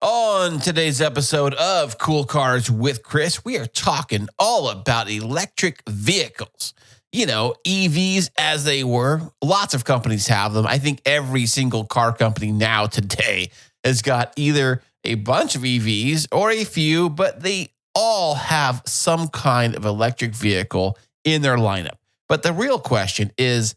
On today's episode of Cool Cars with Chris, we are talking all about electric vehicles. You know, EVs as they were. Lots of companies have them. I think every single car company now today has got either a bunch of EVs or a few, but they all have some kind of electric vehicle in their lineup. But the real question is,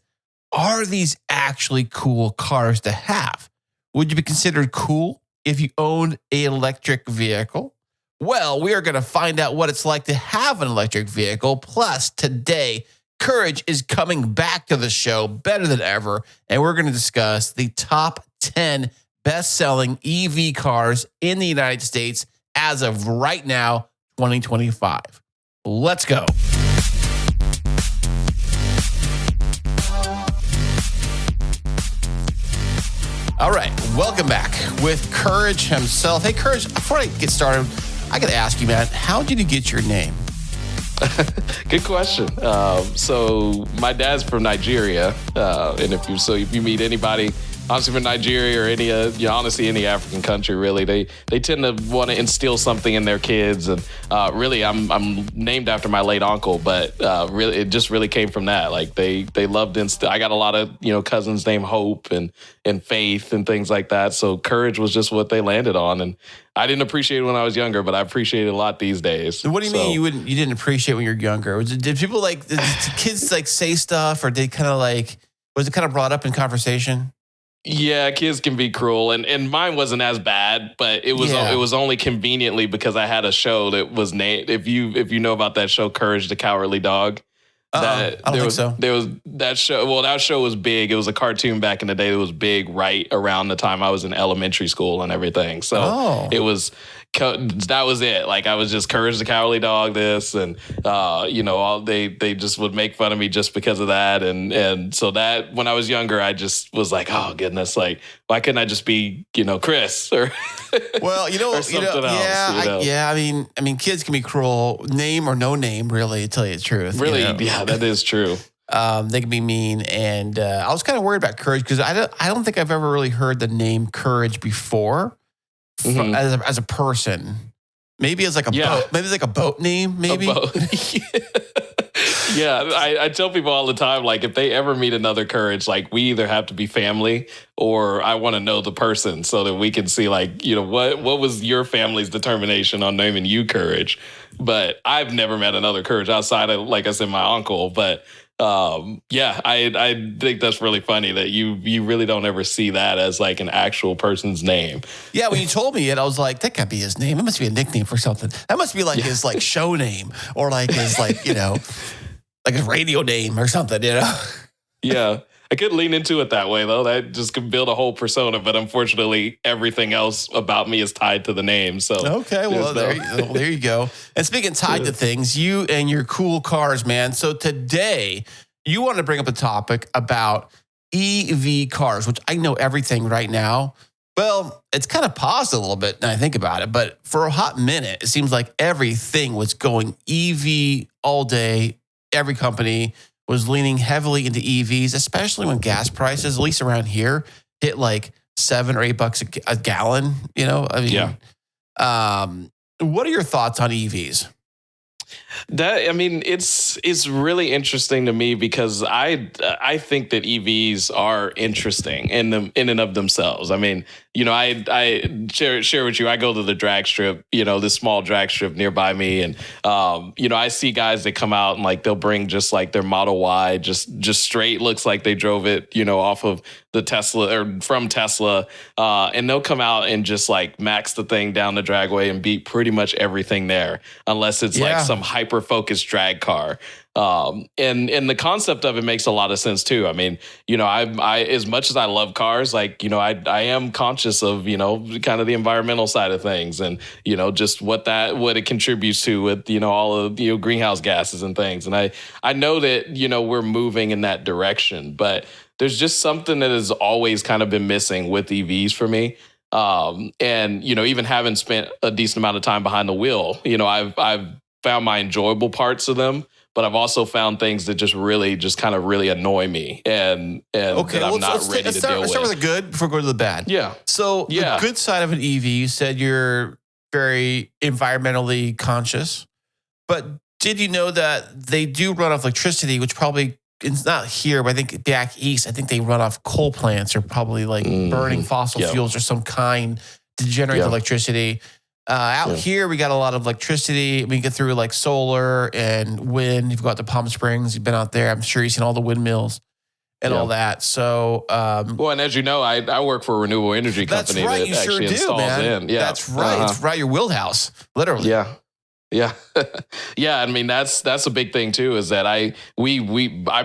are these actually cool cars to have? Would you be considered cool if you owned an electric vehicle? Well, we are going to find out what it's like to have an electric vehicle. Plus, today, Courage is coming back to the show better than ever, and we're going to discuss the top 10 best-selling EV cars in the United States as of right now, 2025. Let's go. All right, welcome back with Courage himself. Hey, Courage, before I get started, I got to ask you, man, how did you get your name? Good question. So my dad's from Nigeria, and if you meet anybody, honestly, from Nigeria or any honestly any African country, really, they tend to want to instill something in their kids, and really, I'm named after my late uncle, but really, it just really came from that. Like they loved I got a lot of cousins named Hope and Faith and things like that. So Courage was just what they landed on, and I didn't appreciate it when I was younger, but I appreciate it a lot these days. What do you mean you didn't appreciate when you were younger? Did people did kids say stuff, or did was it kind of brought up in conversation? Yeah, kids can be cruel, and mine wasn't as bad, but it was only conveniently because I had a show that was named. If you know about that show, Courage the Cowardly Dog. I don't think so. There was that show. Well, that show was big. It was a cartoon back in the day. It was big right around the time I was in elementary school and everything. So it was. That was it. Like I was just Courage the Cowardly Dog. This and they just would make fun of me just because of that. And so that when I was younger, I just was like, oh goodness, like why couldn't I just be Chris or well or something else? I mean, kids can be cruel, name or no name, really. To tell you the truth, really, yeah, that is true. They can be mean, and I was kind of worried about Courage because I don't think I've ever really heard the name Courage before. Mm-hmm. As a person, maybe as like a boat, maybe it's like a boat name, maybe. Yeah, I tell people all the time, like if they ever meet another Courage, like we either have to be family or I want to know the person so that we can see what was your family's determination on naming you Courage. But I've never met another Courage outside of, like I said, my uncle. But I think that's really funny that you really don't ever see that as like an actual person's name. Yeah, when you told me it, I was like, that can't be his name. It must be a nickname for something. That must be like his like show name or like his like like his radio name or something. Yeah. I could lean into it that way, though. That just could build a whole persona. But unfortunately, everything else about me is tied to the name. So okay, well, there you go. And speaking tied to things, you and your cool cars, man. So today, you want to bring up a topic about EV cars, which I know everything right now. Well, it's kind of paused a little bit when I think about it. But for a hot minute, it seems like everything was going EV all day. Every company was leaning heavily into EVs, especially when gas prices, at least around here, hit like $7 or $8 a gallon. What are your thoughts on EVs? It's really interesting to me because I think that EVs are interesting in and of themselves. I mean, I share with you, I go to the drag strip, this small drag strip nearby me. And, I see guys that come out and like, they'll bring just like their Model Y, just straight looks like they drove it, off of the Tesla or from Tesla. And they'll come out and just like max the thing down the dragway and beat pretty much everything there, unless it's like some hyper-focused drag car. And the concept of it makes a lot of sense too. I mean, I as much as I love cars, like, I am conscious of, kind of the environmental side of things and, just what it contributes to with, all of, greenhouse gases and things. And I know that, we're moving in that direction, but there's just something that has always kind of been missing with EVs for me. And, even having spent a decent amount of time behind the wheel, I've found my enjoyable parts of them, but I've also found things that just kind of really annoy me and Okay, that I'm not ready to deal with. Let's start with the good before we go to the bad. Yeah. So the good side of an EV, you said you're very environmentally conscious, but did you know that they do run off electricity, which probably it's not here, but I think back east, I think they run off coal plants or probably like burning fossil fuels or some kind to generate the electricity. Out here, we got a lot of electricity. We get through like solar and wind. You've got the Palm Springs. You've been out there. I'm sure you've seen all the windmills and all that. So, well, and as you know, I work for a renewable energy company that actually installs in. Yeah, that's right. It's right your wheelhouse, literally. Yeah. Yeah. Yeah. I mean, that's a big thing too, is that I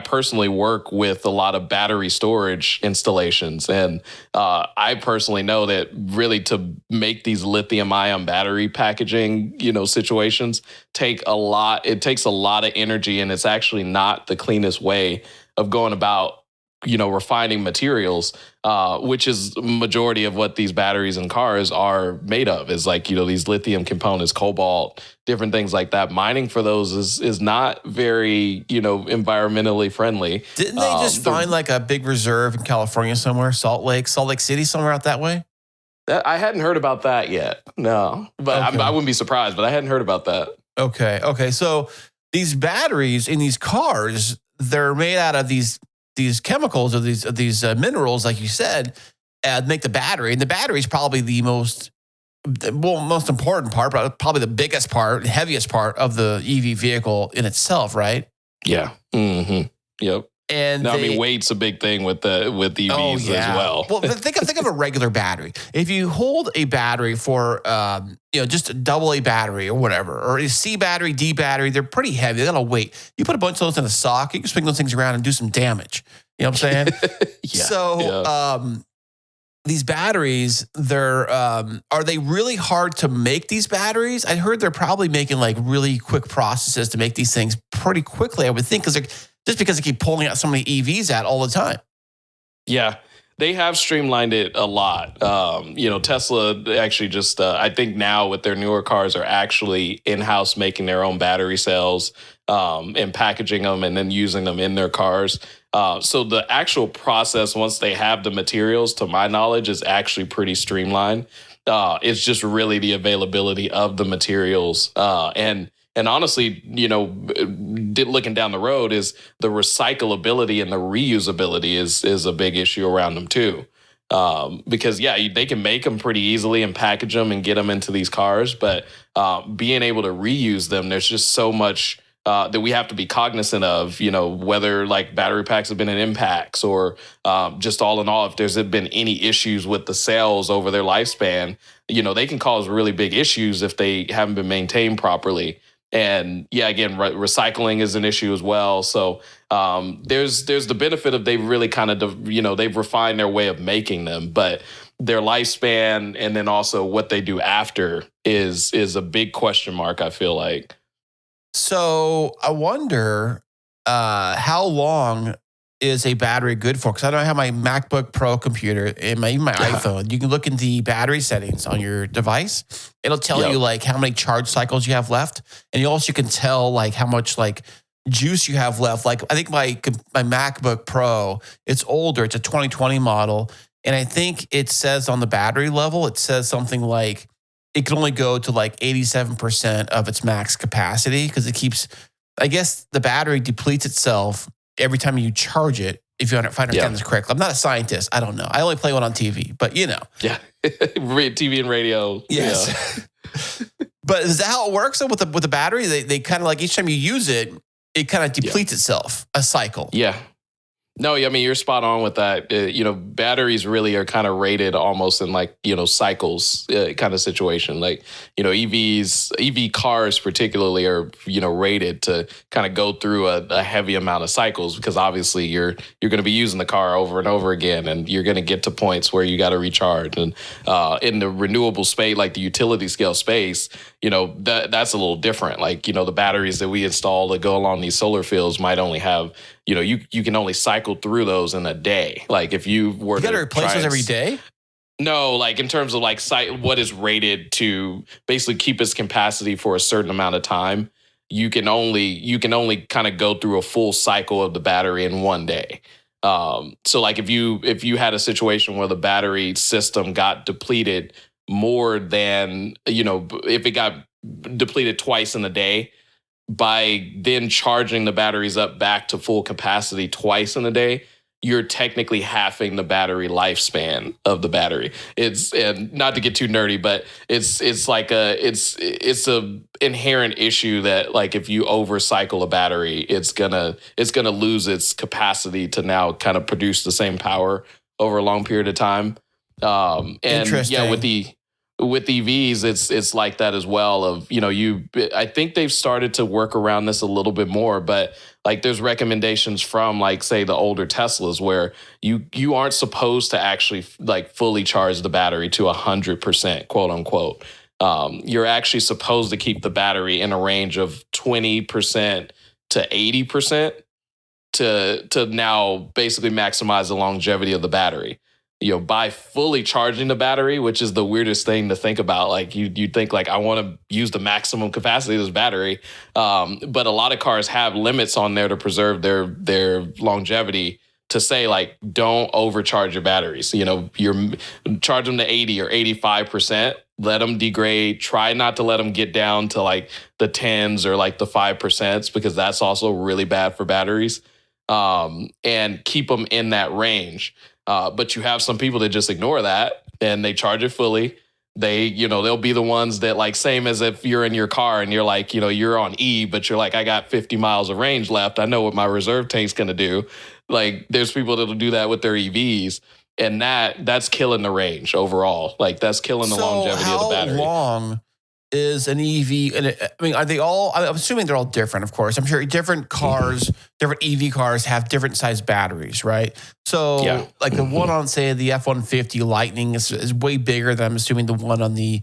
personally work with a lot of battery storage installations. And I personally know that really to make these lithium ion battery packaging, situations it takes a lot of energy, and it's actually not the cleanest way of going about refining materials, which is majority of what these batteries in cars are made of, is like, these lithium components, cobalt, different things like that. Mining for those is not very, environmentally friendly. Didn't they just find like a big reserve in California somewhere, Salt Lake City, somewhere out that way? I hadn't heard about that yet. No, but I wouldn't be surprised, but I hadn't heard about that. Okay. So these batteries in these cars, they're made out of these chemicals or these minerals, like you said, make the battery. And the battery is probably the most important part, but probably the biggest part, heaviest part of the EV vehicle in itself, right? Yeah. Mm-hmm. Yep. And I mean, weight's a big thing with EVs as well. Well, think of a regular battery. If you hold a battery for, just a AA battery or whatever, or a C battery, D battery, they're pretty heavy. They got a weight. You put a bunch of those in a sock, you can swing those things around and do some damage. You know what I'm saying? These batteries, are they really hard to make these batteries? I heard they're probably making like really quick processes to make these things pretty quickly, I would think, because they keep pulling out so many EVs out all the time. Yeah, they have streamlined it a lot. Tesla actually just, I think now with their newer cars are actually in-house making their own battery cells and packaging them and then using them in their cars. So the actual process, once they have the materials, to my knowledge, is actually pretty streamlined. It's just really the availability of the materials. And honestly, looking down the road, is the recyclability and the reusability is a big issue around them too. Because they can make them pretty easily and package them and get them into these cars, but being able to reuse them, there's just so much that we have to be cognizant of, whether like battery packs have been in impacts or just all in all, if there's been any issues with the cells over their lifespan, they can cause really big issues if they haven't been maintained properly. And again, recycling is an issue as well. So there's the benefit of they've really kind of, they've refined their way of making them, but their lifespan and then also what they do after is a big question mark, I feel like. So I wonder how long is a battery good for? Because I know I have my MacBook Pro computer and even my iPhone. You can look in the battery settings on your device. It'll tell you like how many charge cycles you have left. And you also can tell like how much like juice you have left. Like I think my MacBook Pro, it's older. It's a 2020 model. And I think it says on the battery level, it says something like it can only go to like 87% of its max capacity because it keeps, I guess the battery depletes itself every time you charge it, if I understand this correctly. I'm not a scientist. I don't know. I only play one on TV, but Yeah. TV and radio. Yes. Yeah. But is that how it works with the battery? They kind of like each time you use it, it kind of depletes itself, a cycle. Yeah. No, I mean, you're spot on with that. Batteries really are kind of rated almost in like, cycles kind of situation. Like, EV cars particularly are, rated to kind of go through a heavy amount of cycles because obviously you're going to be using the car over and over again and you're going to get to points where you got to recharge. And in the renewable space, like the utility scale space, that's a little different. Like, the batteries that we install that go along these solar fields might only have, you can only cycle through those in a day. Like if you were you got to replace those every day? No, like in terms of like what is rated to basically keep its capacity for a certain amount of time. you can only kind of go through a full cycle of the battery in one day. So like if you had a situation where the battery system got depleted more than, if it got depleted twice in a day, by then charging the batteries up back to full capacity twice in a day, you're technically halving the battery lifespan of the battery. It's, and not to get too nerdy, but it's a inherent issue that, like, if you overcycle a battery, it's gonna lose its capacity to now kind of produce the same power over a long period of time. And yeah, with EVs, it's like that as well. I think they've started to work around this a little bit more, but like there's recommendations from, like, say, the older Teslas where you aren't supposed to actually like fully charge the battery to 100%, quote unquote. You're actually supposed to keep the battery in a range of 20% to 80% to now basically maximize the longevity of the battery. By fully charging the battery, which is the weirdest thing to think about. Like you think like, I want to use the maximum capacity of this battery. But a lot of cars have limits on there to preserve their longevity, to say like, don't overcharge your batteries. You're charge them to 80 or 85%, let them degrade, try not to let them get down to like the 10s or like the 5%, because that's also really bad for batteries. And keep them in that range. But you have some people that just ignore that and they charge it fully. They'll be the ones that, like, same as if you're in your car and you're like, you're on E, but you're like, I got 50 miles of range left. I know what my reserve tank's going to do. Like, there's people that'll do that with their EVs, and that's killing the range overall. Like, that's killing the longevity of the battery. How long is an EV? And are they all, I'm assuming they're all different, of course. I'm sure different cars, different EV cars have different size batteries, right? So yeah. Like the one on, say, the F-150 Lightning is way bigger than, I'm assuming, the one on the,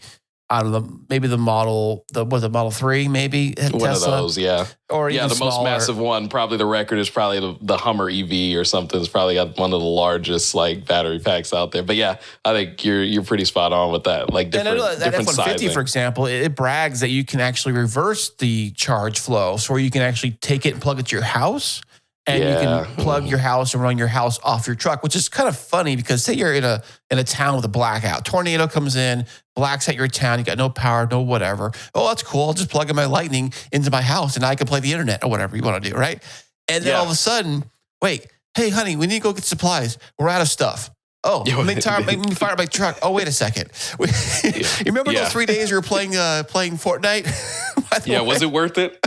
I don't know, maybe the Model 3, maybe? One Tesla? of those, yeah. Or yeah, even the smaller. Most massive one, probably the record is probably the Hummer EV or something. It's probably got one of the largest like battery packs out there. But yeah, I think you're pretty spot on with that. Like different, that different F-150, sizing. for example, it brags that you can actually reverse the charge flow, so you can actually take it and plug it to your house. And you can plug your house and run your house off your truck, which is kind of funny because, say you're in a town with a blackout. Tornado comes in, blacks out your town. You got no power, no whatever. Oh, that's cool. I'll just plug in my Lightning into my house and I can play the internet or whatever you want to do, right? And then all of a sudden, wait, hey, honey, we need to go get supplies. We're out of stuff. Oh, make me fire up my truck. Oh, wait a second. You remember those 3 days you were playing Fortnite? Yeah, was it worth it?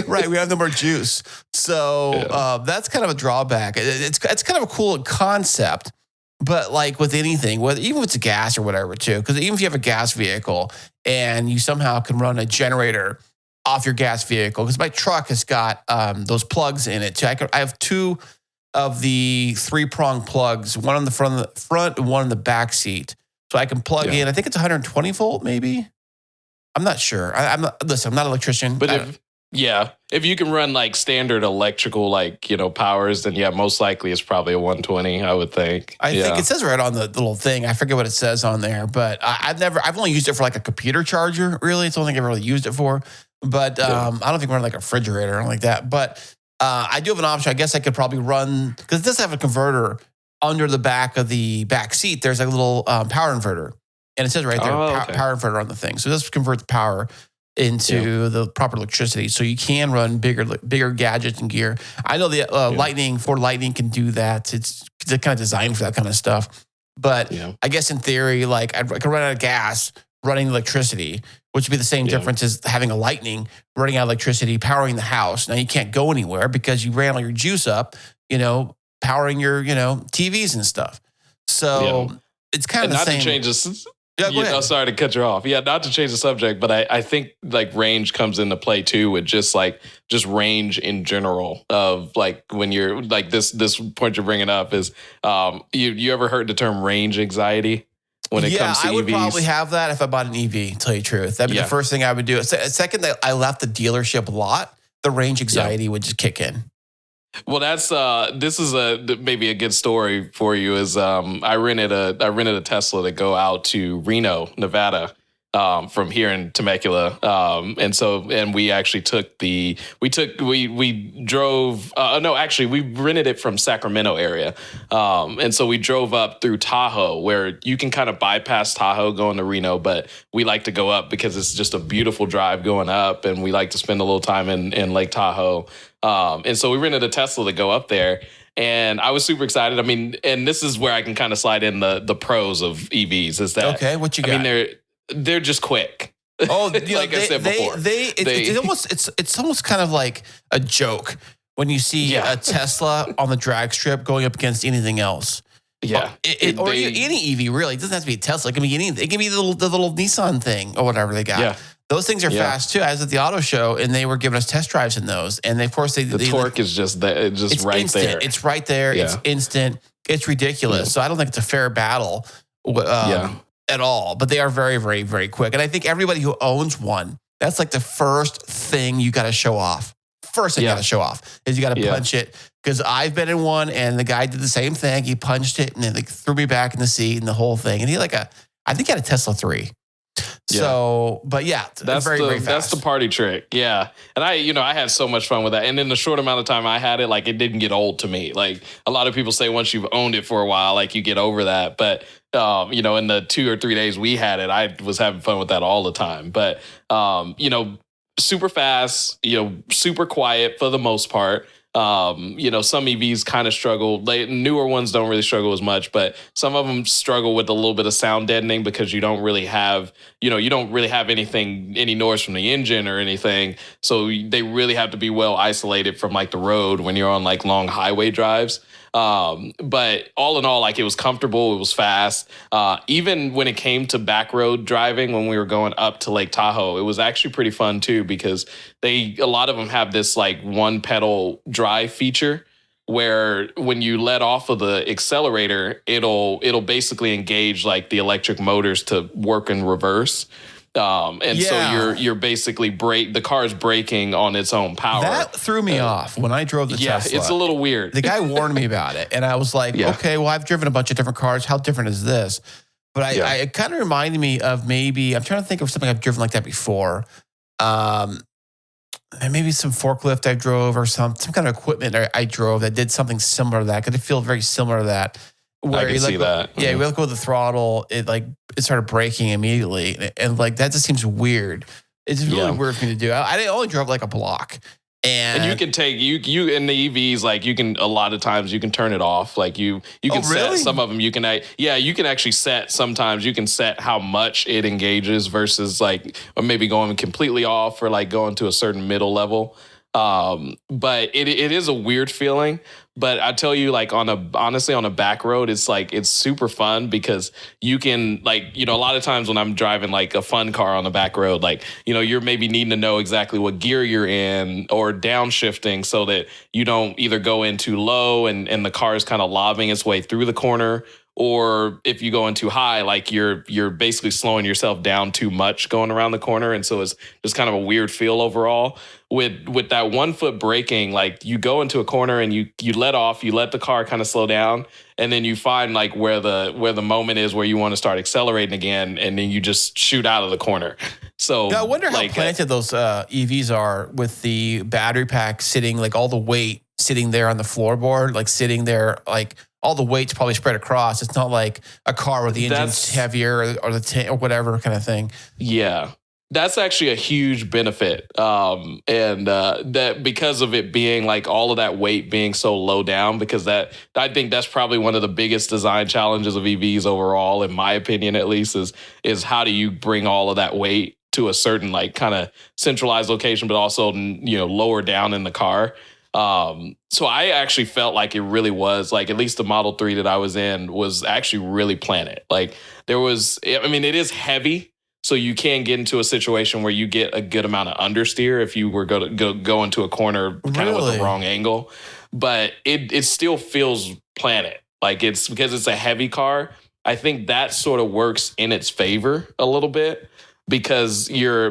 Right, we have no more juice. So that's kind of a drawback. It's kind of a cool concept, but like with anything, even if it's a gas or whatever too, because even if you have a gas vehicle and you somehow can run a generator off your gas vehicle, because my truck has got those plugs in it too. I have two of the 3-prong plugs, one on the front and one in the back seat. So I can plug in, I think it's 120 volt maybe. I'm not sure. I'm not an electrician. But if you can run like standard electrical, like, powers, then most likely it's probably a 120, I would think. I think it says right on the little thing. I forget what it says on there, but I've only used it for like a computer charger, really. It's the only thing I've ever really used it for. But I don't think I run like a refrigerator or anything like that. But I do have an option. I guess I could probably run, because it does have a converter under the back of the back seat. There's a little power inverter. And it says right there, power inverter on the thing. So this converts the power into the proper electricity. So you can run bigger gadgets and gear. I know the Ford Lightning can do that. It's kind of designed for that kind of stuff. But I guess in theory, like I could run out of gas running electricity, which would be the same difference as having a Lightning running out of electricity, powering the house. Now you can't go anywhere because you ran all your juice up, powering your, TVs and stuff. So it's kind of the same. Not to change this. Sorry to cut you off. Yeah, not to change the subject, but I think like range comes into play too, with just range in general of like when you're like this point you're bringing up is you ever heard the term range anxiety when it comes to EVs? I would probably have that if I bought an EV, to tell you the truth. That'd be the first thing I would do. Second that I left the dealership lot, the range anxiety would just kick in. Well, that's this is maybe a good story for you. Is I rented a Tesla to go out to Reno, Nevada, from here in Temecula. And we actually we drove, no, actually we rented it from Sacramento area. And so we drove up through Tahoe, where you can kind of bypass Tahoe going to Reno, but we like to go up because it's just a beautiful drive going up, and we like to spend a little time in Lake Tahoe. And so we rented a Tesla to go up there. And I was super excited. I mean, and this is where I can kind of slide in the pros of EVs is that, okay, what you got? I mean, they're just quick. Oh, like I said before, it's almost kind of like a joke when you see a Tesla on the drag strip going up against anything else. Yeah, any EV really. It doesn't have to be a Tesla. It can be anything. It can be the little Nissan thing or whatever they got. Yeah. Those things are fast too. I was at the auto show and they were giving us test drives in those, and of course the torque is just it's right instant. there. It's right there. Yeah. It's instant. It's ridiculous. Yeah. So I don't think it's a fair battle. At all, but they are very, very, very quick. And I think everybody who owns one, that's like the first thing you got to show off. First thing you got to show off is you got to punch it. Because I've been in one and the guy did the same thing. He punched it and then threw me back in the seat and the whole thing. And I think he had a Tesla 3. So, but that's very, very fast. That's the party trick. Yeah. And I had so much fun with that. And in the short amount of time I had it, like it didn't get old to me. Like a lot of people say once you've owned it for a while, like you get over that. But, in the 2 or 3 days we had it, I was having fun with that all the time. But, super fast, super quiet for the most part. Some EVs kind of struggle. Newer ones don't really struggle as much, but some of them struggle with a little bit of sound deadening because you don't really have any noise from the engine or anything. So they really have to be well isolated from like the road when you're on like long highway drives. But all in all, like it was comfortable, it was fast. Even when it came to back road driving, when we were going up to Lake Tahoe, it was actually pretty fun too, because a lot of them have this like one pedal drive feature where when you let off of the accelerator, it'll basically engage like the electric motors to work in reverse. So you're basically the car is braking on its own power. That threw me off when I drove the Tesla. Yeah, it's a little weird. The guy warned me about it, and I was like, okay, well, I've driven a bunch of different cars. How different is this? But it kind of reminded me of maybe, I'm trying to think of something I've driven like that before. And maybe some forklift I drove or some kind of equipment I drove that did something similar to that. Because it feel very similar to that. Where I can see that. Yeah, you let go of the throttle, it started braking immediately, and like that just seems weird. It's really weird for me to do. I only drove like a block, and you can take you in the EVs, like you can a lot of times you can turn it off. Like you can set some of them. You can actually set sometimes you can set how much it engages versus like or maybe going completely off or like going to a certain middle level. But it is a weird feeling. But I tell you, like honestly on a back road, it's super fun because you can a lot of times when I'm driving like a fun car on the back road, like, you're maybe needing to know exactly what gear you're in or downshifting so that you don't either go in too low and the car is kind of lobbing its way through the corner. Or if you go in too high, like you're basically slowing yourself down too much going around the corner. And so it's just kind of a weird feel overall. With that 1 foot braking, like you go into a corner and you let off, you let the car kind of slow down, and then you find like where the moment is where you want to start accelerating again, and then you just shoot out of the corner. So I wonder how planted those EVs are with the battery pack sitting, like all the weight sitting there on the floorboard, like sitting there, like all the weight's probably spread across. It's not like a car where the engine's heavier or the tank or whatever kind of thing. Yeah. That's actually a huge benefit. That because of it being like all of that weight being so low down, because I think that's probably one of the biggest design challenges of EVs overall, in my opinion, at least, is how do you bring all of that weight to a certain like kind of centralized location, but also, lower down in the car. So I actually felt like it really was like, at least the Model 3 that I was in was actually really planted. Like it is heavy. So you can get into a situation where you get a good amount of understeer if you were going to go into a corner kind of with the wrong angle. But it still feels planted. Like it's because it's a heavy car. I think that sort of works in its favor a little bit. because you're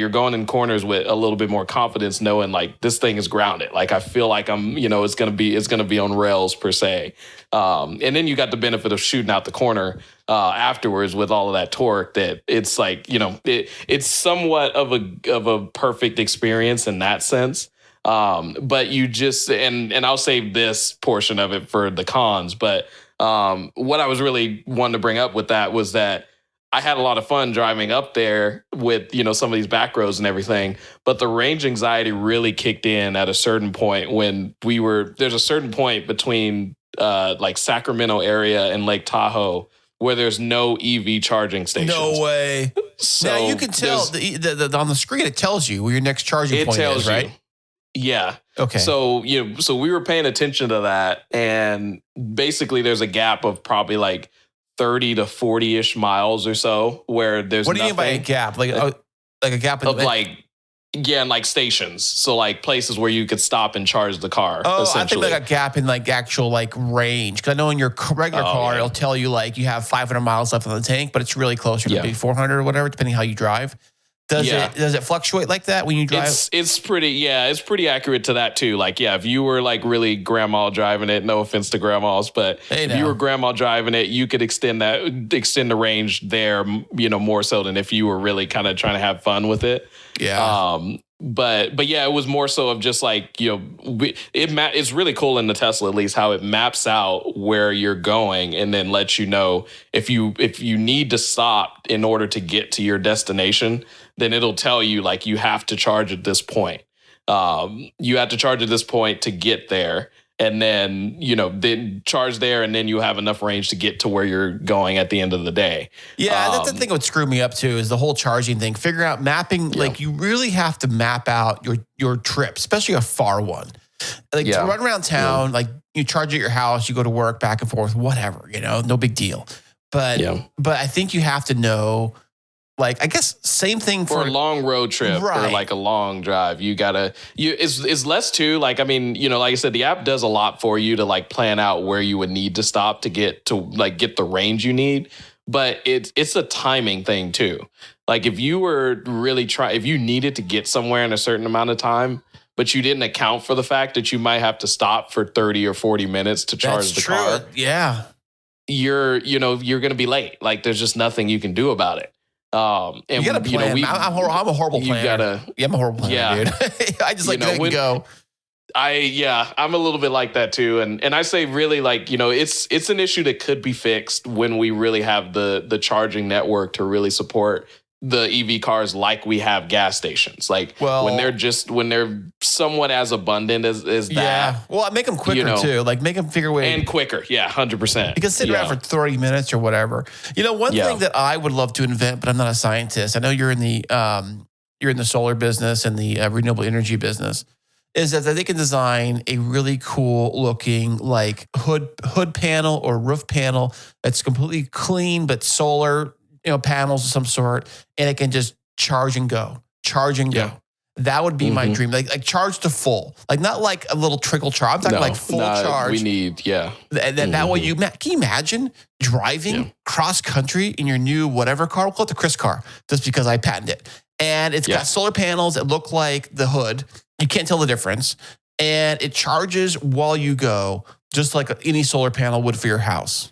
going in corners with a little bit more confidence, knowing like this thing is grounded. Like I feel like I'm, it's gonna be on rails per se. And then you got the benefit of shooting out the corner afterwards with all of that torque. That it's like it's somewhat of a perfect experience in that sense. But you just and I'll save this portion of it for the cons. But what I was really wanting to bring up with that was that I had a lot of fun driving up there with, some of these back roads and everything. But the range anxiety really kicked in at a certain point when there's a certain point between like Sacramento area and Lake Tahoe where there's no EV charging stations. No way. So now you can tell on the screen, it tells you where your next charging point is, right? Yeah. Okay. So, so we were paying attention to that. And basically there's a gap of probably like 30 to 40-ish miles or so where there's What do you mean by a gap? Like a gap of and like stations. So like places where you could stop and charge the car. Oh, I think like a gap in like actual like range. Because I know in your regular car, it'll tell you like you have 500 miles left on the tank, but it's really closer to maybe 400 or whatever, depending how you drive. Does it fluctuate like that when you drive? It's pretty accurate to that too. Like, if you were like really grandma driving it, no offense to grandmas, but if you were grandma driving it, you could extend the range there, more so than if you were really kind of trying to have fun with it. Yeah. But it was more so of just like, it's really cool in the Tesla, at least how it maps out where you're going and then lets you know if you need to stop in order to get to your destination, then it'll tell you like you have to charge at this point. You have to charge at this point to get there. And then, then charge there, and then you have enough range to get to where you're going at the end of the day. Yeah, that's the thing that would screw me up too, is the whole charging thing. Figure out mapping, like you really have to map out your trip, especially a far one. Like to run around town, like you charge at your house, you go to work, back and forth, whatever, no big deal. But I think you have to know, like, I guess same thing for a long road trip or like a long drive. It's less too, like, I mean, like I said, the app does a lot for you to like plan out where you would need to stop to get the range you need. But it's a timing thing too. Like if you were really if you needed to get somewhere in a certain amount of time, but you didn't account for the fact that you might have to stop for 30 or 40 minutes to charge the car. Yeah. You're going to be late. Like there's just nothing you can do about it. And you gotta plan. I'm a horrible planner. I'm a horrible planner, dude. I just like let it go. I'm a little bit like that too. And I say really like, it's an issue that could be fixed when we really have the charging network to really support the EV cars like we have gas stations. Like when they're somewhat as abundant as that. Yeah. Well, make them quicker too. Like make them figure way. And quicker. Yeah, 100%. Because sit around for 30 minutes or whatever. One thing that I would love to invent, but I'm not a scientist. I know you're in the solar business and the renewable energy business, is that they can design a really cool looking like hood panel or roof panel that's completely clean, but solar panels of some sort, and it can just charge and go. That would be my dream. Like charge to full. Like not like a little trickle charge. I'm talking like full charge. We need, That way can you imagine driving cross country in your new whatever car? We'll call it the Chris car, just because I patented it. And it's got solar panels that look like the hood. You can't tell the difference. And it charges while you go, just like any solar panel would for your house.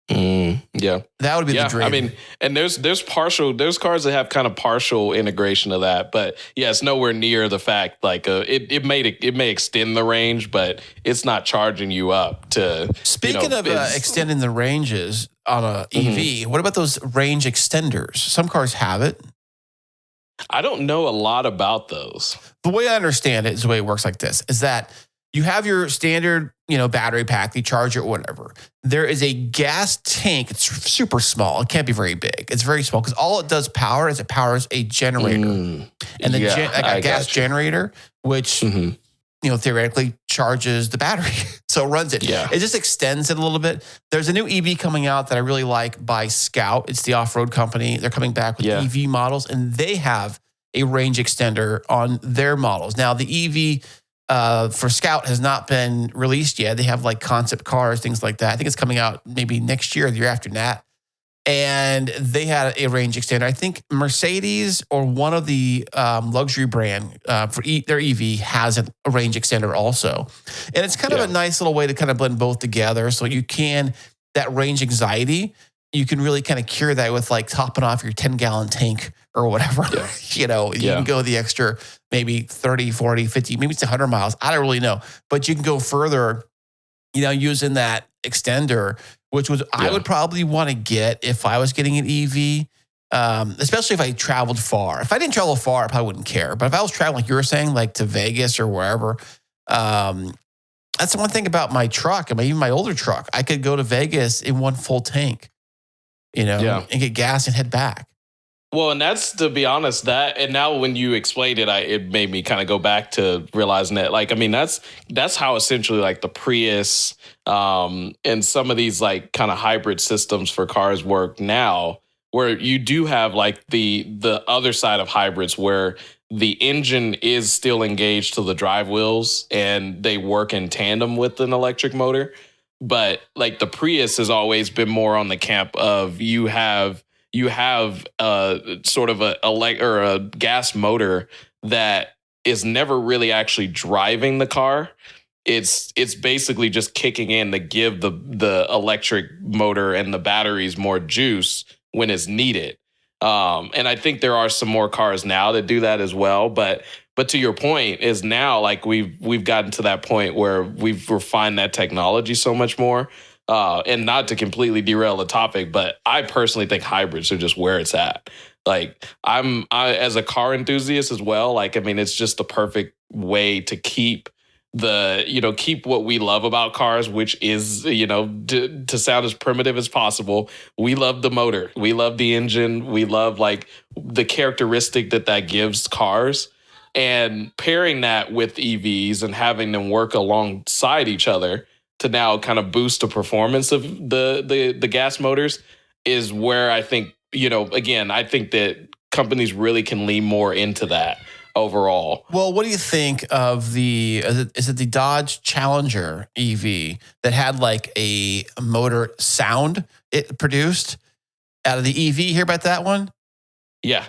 That would be the dream. I mean, and there's cars that have kind of partial integration of that, but it's nowhere near the fact like it may extend the range, but it's not charging you up to. Speaking of extending the ranges on a EV, what about those range extenders? Some cars have it. I don't know a lot about those. The way I understand it is the way it works like this: is that you have your standard, battery pack, you charge it, whatever. There is a gas tank. It's super small. It can't be very big. It's very small because all it does power is it powers a generator. And a gas generator, which, theoretically charges the battery. So it runs it. Yeah. It just extends it a little bit. There's a new EV coming out that I really like by Scout. It's the off-road company. They're coming back with EV models, and they have a range extender on their models. Now, the EV for Scout has not been released yet. They have like concept cars, things like that. I think it's coming out maybe next year or the year after that. and they had a range extender. I think Mercedes or one of the luxury brand for their EV has a range extender also. And it's kind of a nice little way to kind of blend both together. So you can, that range anxiety, you can really kind of cure that with like topping off your 10-gallon tank or whatever. Yeah. You know, you can go the extra maybe 30, 40, 50, maybe it's 100 miles. I don't really know. But you can go further, you know, using that extender, which was I would probably want to get if I was getting an EV, especially if I traveled far. If I didn't travel far, I probably wouldn't care. But if I was traveling, like you were saying, like to Vegas or wherever, that's the one thing about my truck. I mean, even my older truck, I could go to Vegas in one full tank, you know, and get gas and head back. Well, and that's, to be honest, that, and now when you explained it, it made me kind of go back to realizing that, like, I mean, that's how essentially like the Prius and some of these like kind of hybrid systems for cars work now, where you do have like the other side of hybrids where the engine is still engaged to the drive wheels and they work in tandem with an electric motor. But like the Prius has always been more on the camp of you have sort of a gas motor that is never really actually driving the car. It's basically just kicking in to give the electric motor and the batteries more juice when it's needed. And I think there are some more cars now that do that as well. But to your point is now like we've gotten to that point where we've refined that technology so much more. And not to completely derail the topic, but I personally think hybrids are just where it's at. Like I as a car enthusiast as well, like, I mean, it's just the perfect way to keep keep what we love about cars, which is, to sound as primitive as possible. We love the motor. We love the engine. We love like the characteristic that gives cars, and pairing that with EVs and having them work alongside each other to now kind of boost the performance of the gas motors is where I think, again, I think that companies really can lean more into that overall. Well, what do you think of is it the Dodge Challenger EV that had like a motor sound it produced out of the EV? Hear about that one? Yeah.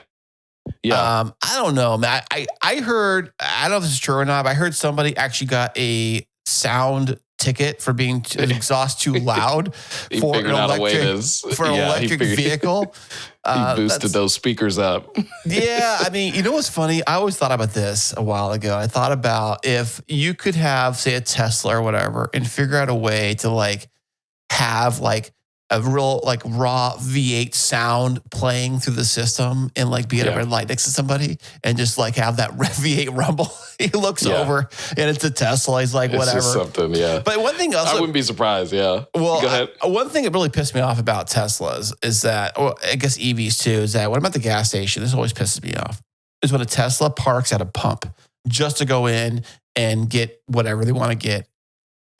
I don't know, man. I heard, I don't know if this is true or not, but I heard somebody actually got a sound ticket for being an exhaust too loud for an electric vehicle. He boosted those speakers up. Yeah, I mean, you know what's funny? I always thought about this a while ago. I thought about if you could have, say, a Tesla or whatever, and figure out a way to like have like a real like raw V8 sound playing through the system and like be at a red light next to somebody and just like have that V8 rumble. He looks over and it's a Tesla. He's like, whatever. It's just something, yeah. But one thing else, I wouldn't be surprised, yeah. Well, go ahead. One thing that really pissed me off about Teslas is that, or I guess EVs too, is that when I'm at the gas station, this always pisses me off, is when a Tesla parks at a pump just to go in and get whatever they want to get.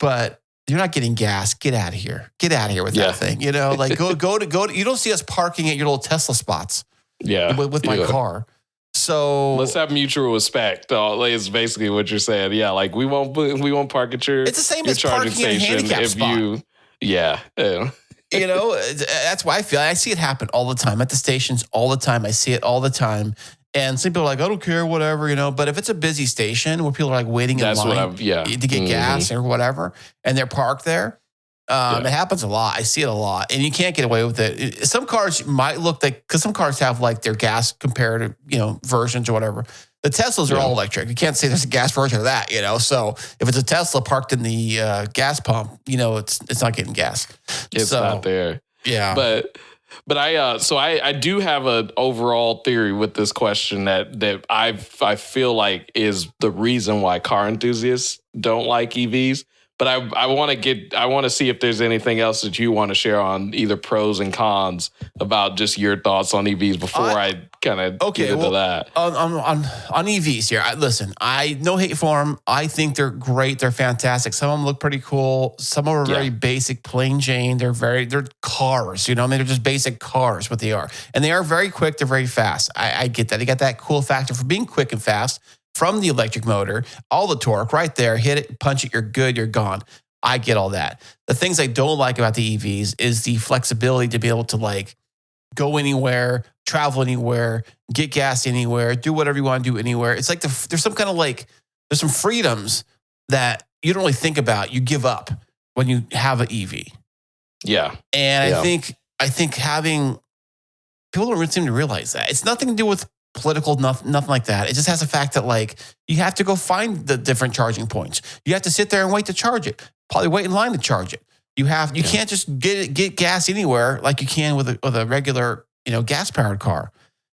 But you're not getting gas. Get out of here. Get out of here with that thing. Like go to. You don't see us parking at your little Tesla spots. Yeah, with my car. So let's have mutual respect. Is basically what you're saying. Yeah, like we won't park at your. It's the same as parking at a handicap spot. Yeah. That's why I feel. I see it happen all the time at the stations. All the time, I see it all the time. And some people are like, I don't care, whatever, But if it's a busy station where people are like waiting in line to get gas or whatever, and they're parked there, it happens a lot. I see it a lot. And you can't get away with it. Some cars might look like, because some cars have like their gas comparative, versions or whatever. The Teslas are all electric. You can't say there's a gas version of that, So if it's a Tesla parked in the gas pump, it's not getting gas. It's not there. Yeah. But I do have an overall theory with this question that I feel like is the reason why car enthusiasts don't like EVs. But I want to see if there's anything else that you want to share on either pros and cons about just your thoughts on EVs before I kind of get into that. On EVs here, listen, I no hate for them. I think they're great. They're fantastic. Some of them look pretty cool. Some of them are very basic, plain Jane. They're cars, they're just basic cars, what they are. And they are very quick. They're very fast. I get that. They got that cool factor for being quick and fast. From the electric motor, all the torque right there, hit it, punch it, you're good, you're gone. I get all that. The things I don't like about the EVs is the flexibility to be able to like go anywhere, travel anywhere, get gas anywhere, do whatever you want to do anywhere. It's like there's some kind of like, there's some freedoms that you don't really think about. You give up when you have an EV. Yeah. And I think having, people don't really seem to realize that. It's nothing to do with political, nothing like that. It just has the fact that like, you have to go find the different charging points. You have to sit there and wait to charge it. Probably wait in line to charge it. You can't just get gas anywhere like you can with a regular, gas powered car.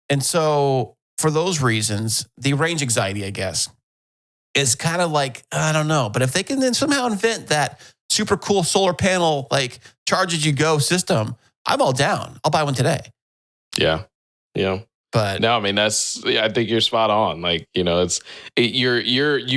And so for those reasons, the range anxiety, I guess, is kind of like, I don't know, but if they can then somehow invent that super cool solar panel, like charge as you go system, I'm all down. I'll buy one today. Yeah. Yeah. But no, I mean, I think you're spot on. Like, you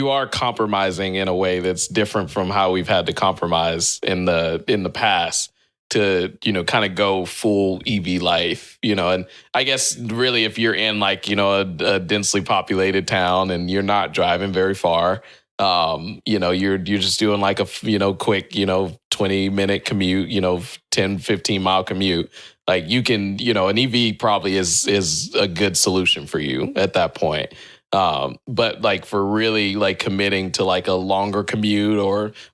are compromising in a way that's different from how we've had to compromise in the past to, kind of go full EV life, and I guess really if you're in like, a densely populated town and you're not driving very far, you're just doing like a, quick, 20-minute commute, 10, 15 mile commute. Like you can, an EV probably is a good solution for you at that point. But like for really like committing to like a longer commute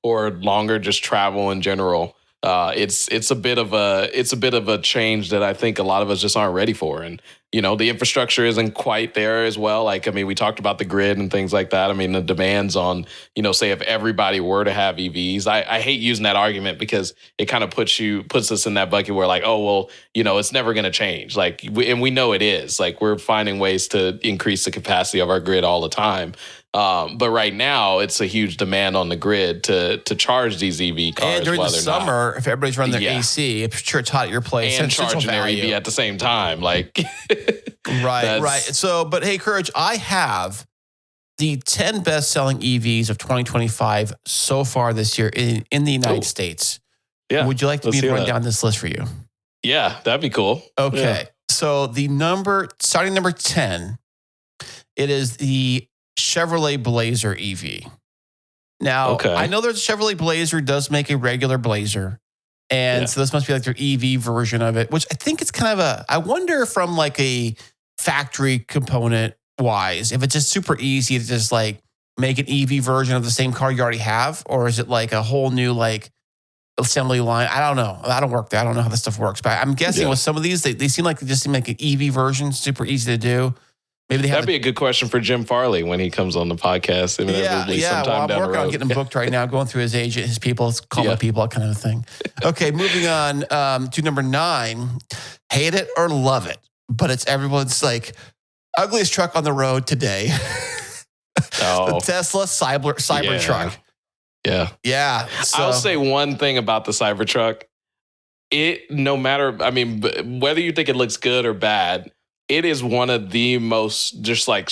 or longer just travel in general, it's a bit of a change that I think a lot of us just aren't ready for. And, the infrastructure isn't quite there as well. Like, I mean, we talked about the grid and things like that. I mean, the demands on, say if everybody were to have EVs, I hate using that argument because it kind of puts us in that bucket where like, oh, well, it's never going to change. Like, we know it is. Like, we're finding ways to increase the capacity of our grid all the time. But right now, it's a huge demand on the grid to charge these EV cars. And during the summer, if everybody's running their AC, I'm sure it's hot at your place. And charging their EV at the same time. Like, right. So, but hey, Courage, I have the 10 best-selling EVs of 2025 so far this year in the United States. Yeah. Would you like me to run down this list for you? Yeah, that'd be cool. Okay. Yeah. So starting number 10, it is the Chevrolet Blazer EV. Now, I know there's a Chevrolet Blazer does make a regular Blazer. And so this must be like their EV version of it, which I think it's kind of I wonder from like a factory component wise, if it's just super easy to just like make an EV version of the same car you already have, or is it like a whole new like assembly line? I don't know. I don't work there. I don't know how this stuff works, but I'm guessing with some of these, they seem like they just make an EV version, super easy to do. Maybe they have that'd be a good question for Jim Farley when he comes on the podcast. Well, I'm working on getting him booked right now, going through his agent, his people, call my people, that kind of thing. Okay, moving on to number 9. Hate it or love it, but it's everyone's like ugliest truck on the road today. The Tesla Cybertruck. Yeah. So, I'll say one thing about the Cybertruck. No matter, I mean, whether you think it looks good or bad, it is one of the most just like,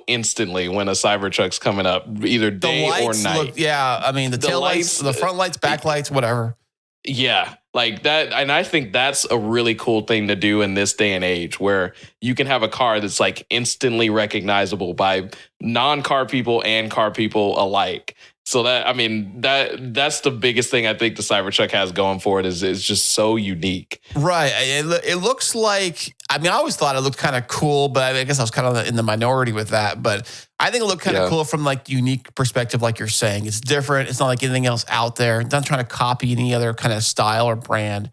instantly when a Cybertruck's coming up, either day or night. I mean, the tail lights, the front lights, back lights, whatever. Yeah, like that. And I think that's a really cool thing to do in this day and age where you can have a car that's like instantly recognizable by non-car people and car people alike. So that's the biggest thing I think the Cybertruck has going for it is it's just so unique. Right. It looks like, I mean, I always thought it looked kind of cool, but I guess I was kind of in the minority with that. But I think it looked kind of cool from like unique perspective, like you're saying. It's different. It's not like anything else out there. It's not trying to copy any other kind of style or brand.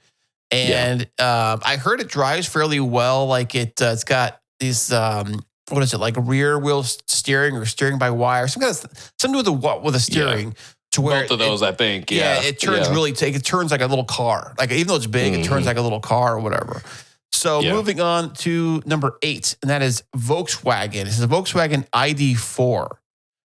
And I heard it drives fairly well. Like it's got these what is it, like rear wheel steering or steering by wire, something with the steering to where both of those, I think. It turns it turns like a little car. Like even though it's big, it turns like a little car or whatever. So moving on to number 8, and that is Volkswagen. This is a Volkswagen ID4.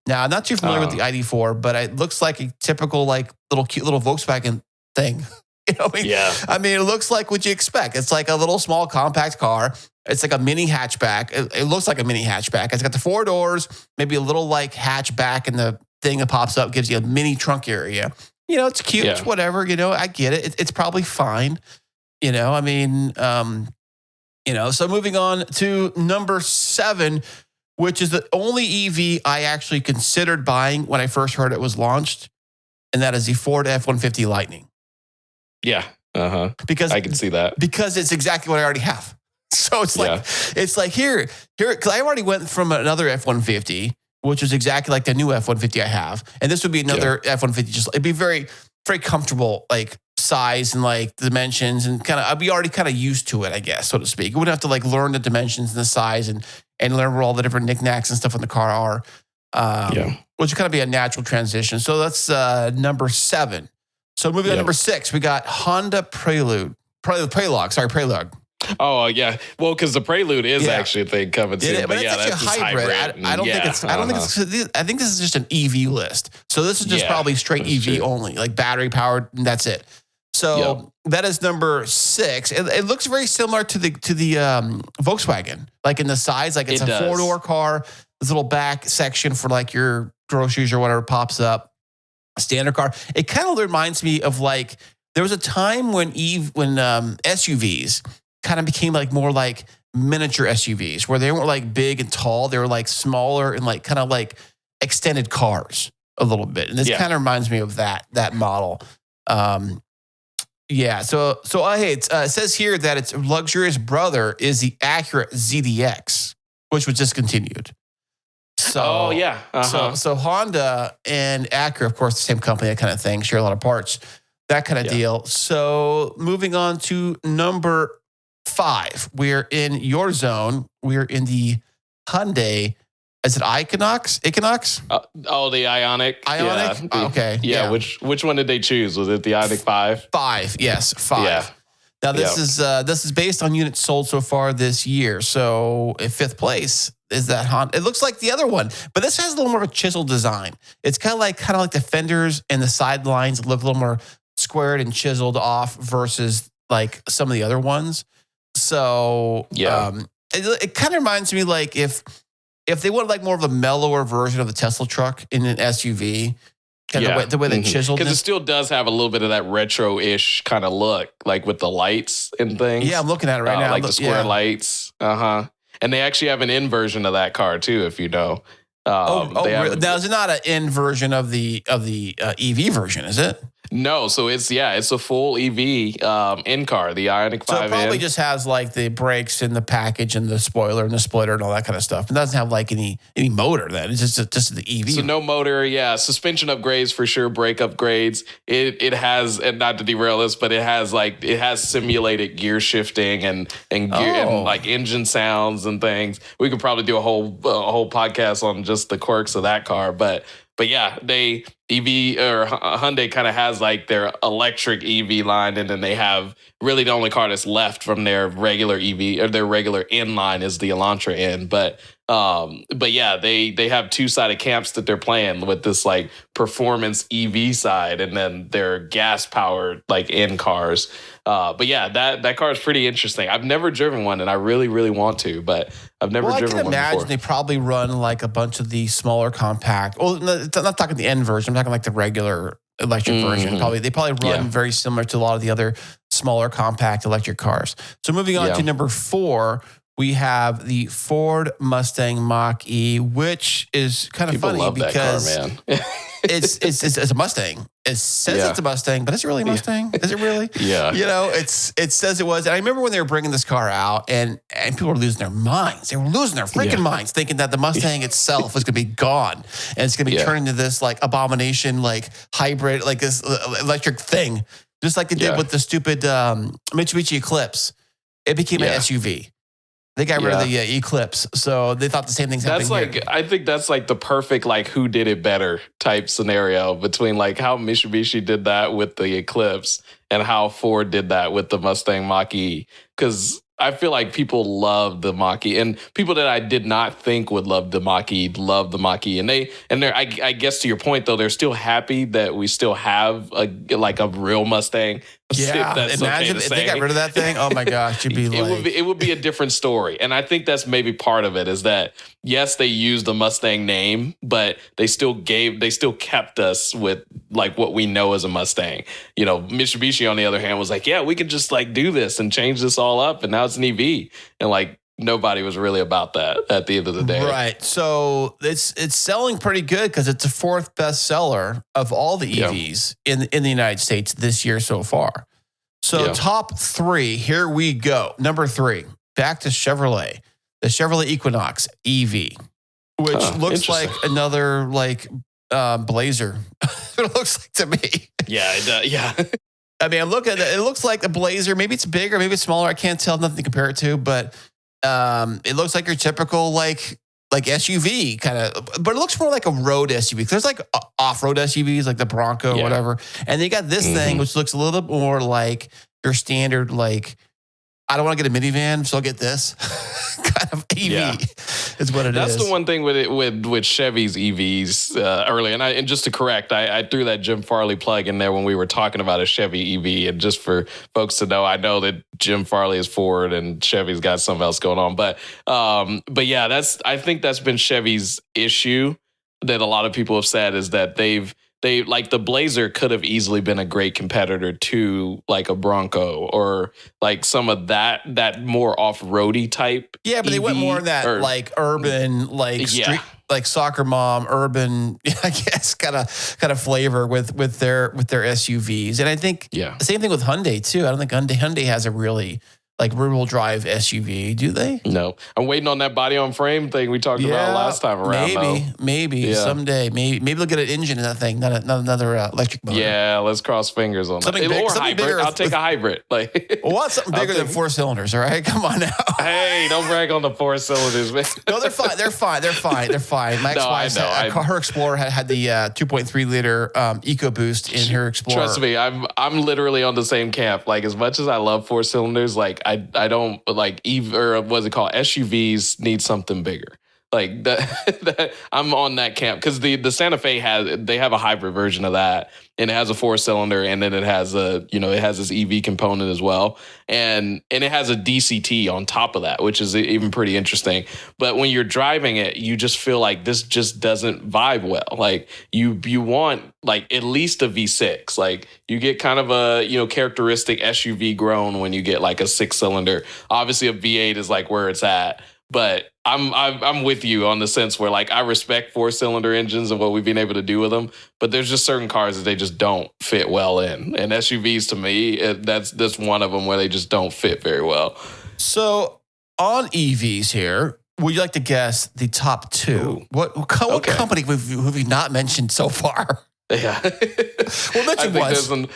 Now, I'm not too familiar with the ID4, but it looks like a typical like cute little Volkswagen thing. You know what I mean? Yeah. I mean, it looks like what you expect. It's like a little small compact car. It's like a mini hatchback. It looks like a mini hatchback. It's got the 4 doors, maybe a little like hatchback, and the thing that pops up gives you a mini trunk area. It's cute. It's whatever. I get it. It's probably fine. I mean, so moving on to number 7, which is the only EV I actually considered buying when I first heard it was launched, and that is the Ford F-150 Lightning. Yeah. Because I can see that. because it's exactly what I already have. So it's like here, because I already went from another F-150, which was exactly like the new F-150 I have, and this would be another F-150. Just it'd be very, very comfortable, like size and like dimensions, and kind of I'd be already kind of used to it, I guess, so to speak. You wouldn't have to like learn the dimensions and the size and learn where all the different knickknacks and stuff in the car are. Which would kind of be a natural transition. So that's number 7. So moving on to number 6, we got Honda Prelude. Prelude. Oh yeah, well, because the Prelude is actually a thing coming soon. But yeah, that's just hybrid. I don't think it's. I don't think it's. I think this is just an EV list. So this is just probably straight EV only, like battery powered, and that's it. So that is number 6. It looks very similar to the Volkswagen, like in the size, like it's a 4-door car. This little back section for like your groceries or whatever pops up. A standard car. It kind of reminds me of like there was a time when SUVs kind of became like more like miniature SUVs, where they weren't like big and tall. They were like smaller and like kind of like extended cars a little bit. And this kind of reminds me of that model. So it says here that its luxurious brother is the Acura ZDX, which was discontinued. So, so Honda and Acura, of course, the same company, that kind of thing, share a lot of parts, that kind of deal. So moving on to number 5, we're in your zone. We're in the Hyundai. Is it Ioniq? The Ioniq. Ioniq? Yeah. Okay. Yeah. Which one did they choose? Was it the Ioniq 5? 5. Yes, 5. Yeah. Now this is based on units sold so far this year. So in 5th place is that Honda. It looks like the other one, but this has a little more of a chiseled design. It's kind of like the fenders and the side lines look a little more squared and chiseled off versus like some of the other ones. So it kind of reminds me like if they wanted like more of a mellower version of the Tesla truck in an SUV. The way they chiseled it. Because it still does have a little bit of that retro-ish kind of look, like with the lights and things. Yeah, I'm looking at it right now. Like the square lights. And they actually have an in version of that car too, if you know. Now is it not an in version of the EV version? Is it? No, so it's a full EV in car, the Ioniq 5. So it probably just has like the brakes and the package and the spoiler and the splitter and all that kind of stuff. It doesn't have like any motor then. It's just the EV. So no motor, suspension upgrades for sure, brake upgrades. It has, and not to derail this, but it has simulated gear shifting and gear and like engine sounds and things. We could probably do a whole podcast on just the quirks of that car, but yeah, they Hyundai kind of has like their electric EV line, and then they have really the only car that's left from their regular EV or their regular N line is the Elantra N. But yeah, they have 2-sided camps that they're playing with this like performance EV side, and then their gas powered like N cars. But yeah, that car is pretty interesting. I've never driven one, and I really, really want to, but I've never driven one before. I can imagine they probably run like a bunch of the smaller compact. Well, I'm not talking the N version. I'm talking like the regular electric version. They probably run very similar to a lot of the other smaller compact electric cars. So moving on to number 4, we have the Ford Mustang Mach-E, which is kind of funny because that car, man. it's a Mustang. It says it's a Mustang, but is it really a Mustang? Is it really? Yeah. You know, it says it was. And I remember when they were bringing this car out, and people were losing their minds. They were losing their freaking minds, thinking that the Mustang itself was going to be gone, and it's going to be turned into this like abomination, like hybrid, like this electric thing, just like it did with the stupid Mitsubishi Eclipse. It became an SUV. They got rid of the Eclipse, so they thought the same thing's happening here. I think that's like the perfect like who did it better type scenario between like how Mitsubishi did that with the Eclipse and how Ford did that with the Mustang Mach-E. Because I feel like people love the Mach-E, and people that I did not think would love the Mach-E love the Mach-E, and they're I guess to your point though, they're still happy that we still have a real Mustang. Yeah, imagine if they got rid of that thing. Oh my gosh, you'd be it would be a different story, and I think that's maybe part of it is that yes, they used the Mustang name, but they still kept us with like what we know as a Mustang. You know, Mitsubishi on the other hand was like, yeah, we could just like do this and change this all up, and now it's an EV, and like nobody was really about that at the end of the day. Right. So it's selling pretty good because it's the 4th best seller of all the EVs in the United States this year so far. So Yeah. top 3, here we go. Number 3, back to Chevrolet. The Chevrolet Equinox EV, which looks like interesting. another Blazer. It looks like to me. Yeah, it does. Yeah. I mean, look at it. It looks like a Blazer. Maybe it's bigger, maybe it's smaller. I can't tell. Nothing to compare it to, but it looks like your typical like SUV kind of, but it looks more like a road SUV. There's like off-road SUVs like the Bronco or whatever, and they got this thing which looks a little bit more like your standard like. I don't want to get a minivan, so I'll get this kind of EV. Is what it is. That's the one thing with it with Chevy's EVs early. And just to correct, I threw that Jim Farley plug in there when we were talking about a Chevy EV. And just for folks to know, I know that Jim Farley is Ford and Chevy's got something else going on. But yeah, I think that's been Chevy's issue that a lot of people have said is that they like the Blazer could have easily been a great competitor to like a Bronco or like some of that more off-roady type. Yeah, but they went more in that like urban, like street, like soccer mom, urban, I guess, kind of flavor with their SUVs. And I think the same thing with Hyundai too. I don't think Hyundai has a really like rear-wheel drive SUV, do they? No, I'm waiting on that body on frame thing we talked about last time around. Maybe someday, maybe they'll get an engine in that thing, not another electric motor. Yeah, let's cross fingers on that. Or hybrid. Bigger, I'll take a hybrid. Like, well, what's something bigger than 4 cylinders? All right, come on now. Hey, don't brag on the 4 cylinders, man. No, they're fine. They're fine. My ex-wife, her Explorer had the 2.3 liter EcoBoost in her Explorer. Trust me, I'm literally on the same camp. Like as much as I love 4 cylinders, like I don't like or what's it called? SUVs need something bigger. Like that I'm on that camp because the Santa Fe they have a hybrid version of that and it has a 4-cylinder and then it has it has this EV component as well and it has a DCT on top of that, which is even pretty interesting. But when you're driving it, you just feel like this just doesn't vibe well. Like you want like at least a V6. Like you get kind of a characteristic SUV groan when you get like a 6-cylinder. Obviously a V8 is like where it's at. But I'm with you on the sense where like I respect 4-cylinder engines and what we've been able to do with them, but there's just certain cars that they just don't fit well in, and SUVs to me that's one of them where they just don't fit very well. So on EVs here, would you like to guess the top 2? What company have we not mentioned so far? Yeah, well, mention I think there's an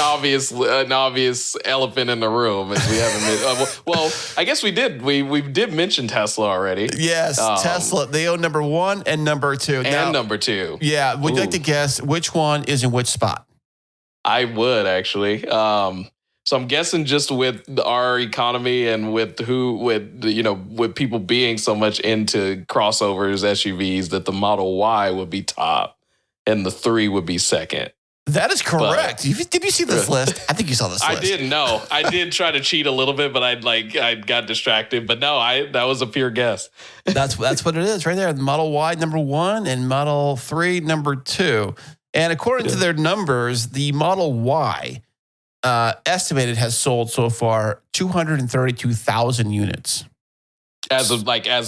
obvious elephant in the room, as we haven't. Well, I guess we did. We did mention Tesla already. Yes, Tesla. They own number 1 and number 2. And number 2. Yeah. Would you like to guess which one is in which spot? I would actually. So I'm guessing just with our economy and with people being so much into crossovers, SUVs, that the Model Y would be top. And the 3 would be second. That is correct. Did you see this list? I think you saw this list. I didn't know. I did try to cheat a little bit, but I got distracted. But no, that was a pure guess. That's what it is right there. The Model Y number 1 and Model 3 number 2. And according to their numbers, the Model Y estimated has sold so far 232,000 units. As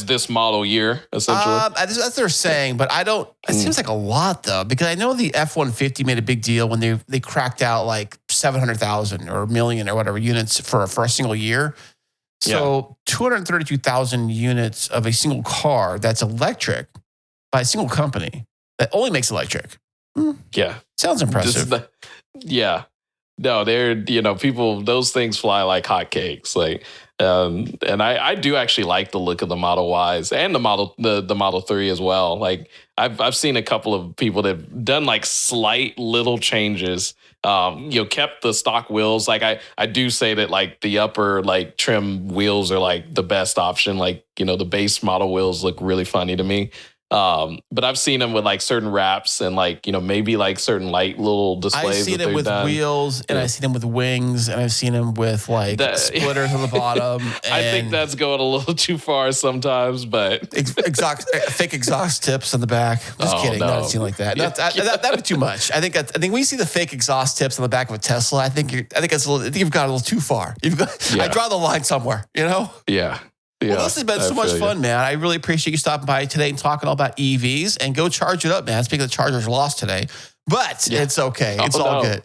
this model year, essentially? That's what they're saying, but I don't, it seems like a lot though, because I know the F-150 made a big deal when they cracked out like 700,000 or a million or whatever units for a single year. So 232,000 units of a single car that's electric by a single company that only makes electric. Yeah. Sounds impressive. No, they're, people, those things fly like hotcakes. Like, and I do actually like the look of the Model Ys and the Model 3 as well. Like I've seen a couple of people that have done like slight little changes, kept the stock wheels. Like I do say that like the upper like trim wheels are like the best option. Like, the base model wheels look really funny to me. But I've seen them with like certain wraps and like, maybe like certain light little displays. I've seen them with wheels and I've seen them with wings and I've seen them with like splitters on the bottom. I think that's going a little too far sometimes, but fake exhaust tips on the back. Just kidding. No. Not seen like that. That'd be too much. I think when you see the fake exhaust tips on the back of a Tesla, I think you've got a little too far. I draw the line somewhere, Yeah. Yeah, Well, this has been so much fun, man. I really appreciate you stopping by today and talking all about EVs. And go charge it up, man. Speaking of chargers, lost today. But it's okay. It's all good.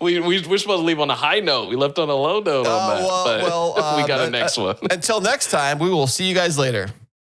We're supposed to leave on a high note. We left on a low note on that. Well, we got a next one. Until next time, we will see you guys later.